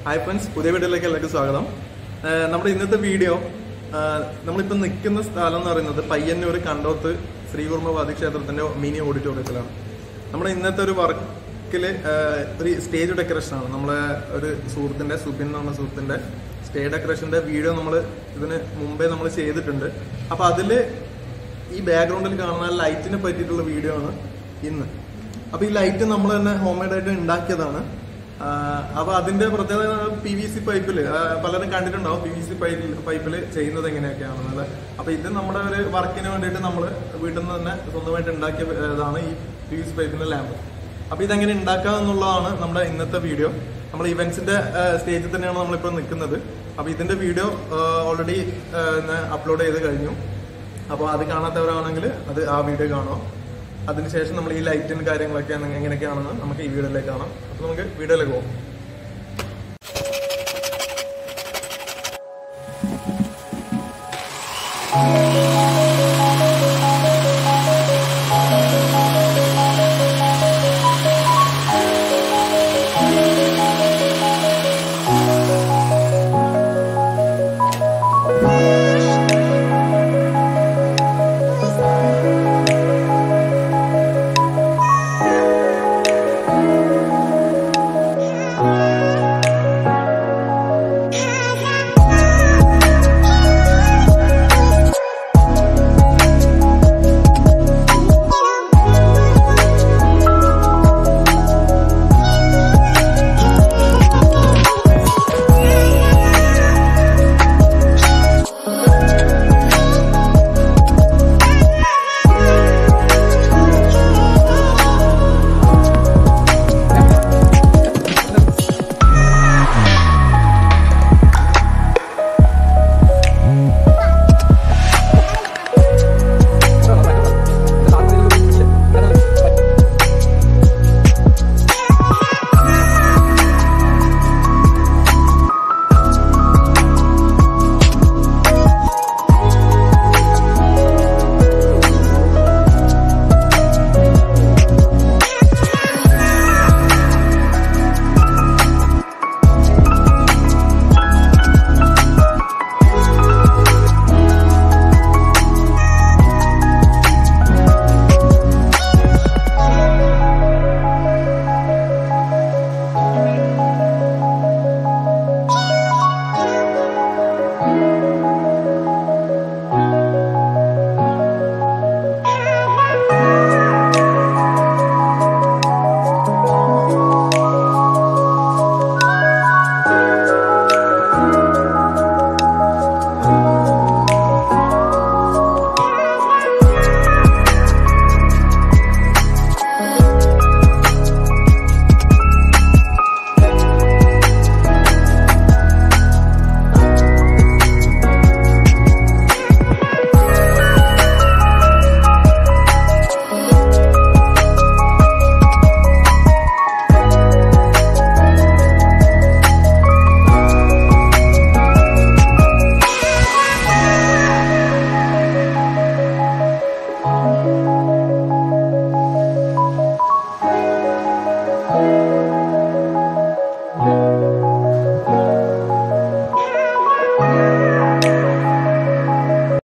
Hi friends, പുതിയ വീഡിയോയിലേക്ക് എല്ലാവർക്കും സ്വാഗതം. നമ്മുടെ ഇന്നത്തെ വീഡിയോ നമ്മളിപ്പോൾ നിൽക്കുന്ന സ്ഥലം എന്ന് പറയുന്നത് പയ്യന്നൂർ കണ്ടോത്ത് ശ്രീകുർമ്മവാദി ക്ഷേത്രത്തിന്റെ മിനി ഓഡിറ്റോറിയത്തിലാണ്. നമ്മുടെ ഇന്നത്തെ ഒരു വർക്കിൽ ഒരു സ്റ്റേജ് ഡെക്കറേഷനാണ്. നമ്മളെ ഒരു സുഹൃത്തിന്റെ സുബിൻ എന്ന് പറഞ്ഞ സുഹൃത്തിന്റെ സ്റ്റേജ് ഡെക്കറേഷന്റെ വീഡിയോ നമ്മൾ ഇതിന് മുമ്പേ നമ്മൾ ചെയ്തിട്ടുണ്ട്. അപ്പൊ അതില് ഈ ബാക്ക്ഗ്രൗണ്ടിൽ കാണുന്ന ലൈറ്റിനെ പറ്റിയിട്ടുള്ള വീഡിയോ ആണ് ഇന്ന്. അപ്പൊ ഈ ലൈറ്റ് നമ്മൾ തന്നെ ഹോം മെയ്ഡ് ആയിട്ട് ഉണ്ടാക്കിയതാണ്. അപ്പൊ അതിന്റെ പ്രത്യേകത PVC പൈപ്പില് പലരും കണ്ടിട്ടുണ്ടാവും. PVC പൈപ്പില് ചെയ്യുന്നത് എങ്ങനെയൊക്കെയാണെന്നുള്ളത്. അപ്പൊ ഇത് നമ്മുടെ ഒരു വർക്കിന് വേണ്ടിയിട്ട് നമ്മൾ വീട്ടിൽ നിന്ന് തന്നെ സ്വന്തമായിട്ട് ഉണ്ടാക്കിയതാണ് ഈ PVC പൈപ്പിന്റെ ലാമ്പ്. അപ്പൊ ഇതെങ്ങനെ ഉണ്ടാക്കാം എന്നുള്ളതാണ് നമ്മുടെ ഇന്നത്തെ വീഡിയോ. നമ്മൾ ഇവന്റ്സിന്റെ സ്റ്റേജിൽ തന്നെയാണ് നമ്മളിപ്പോൾ നിൽക്കുന്നത്. അപ്പൊ ഇതിന്റെ വീഡിയോ ഓൾറെഡി അപ്ലോഡ് ചെയ്ത് കഴിഞ്ഞു. അപ്പോൾ അത് കാണാത്തവരാണെങ്കിൽ ആ വീഡിയോ കാണാം. അതിനുശേഷം നമ്മൾ ഈ ലൈറ്റിന്റെ കാര്യങ്ങളൊക്കെ എങ്ങനെയൊക്കെയാണെന്ന് നമുക്ക് ഈ വീഡിയോയിലേക്ക് കാണാം. അപ്പൊ നമുക്ക് വീഡിയോയിലേക്ക് പോകാം.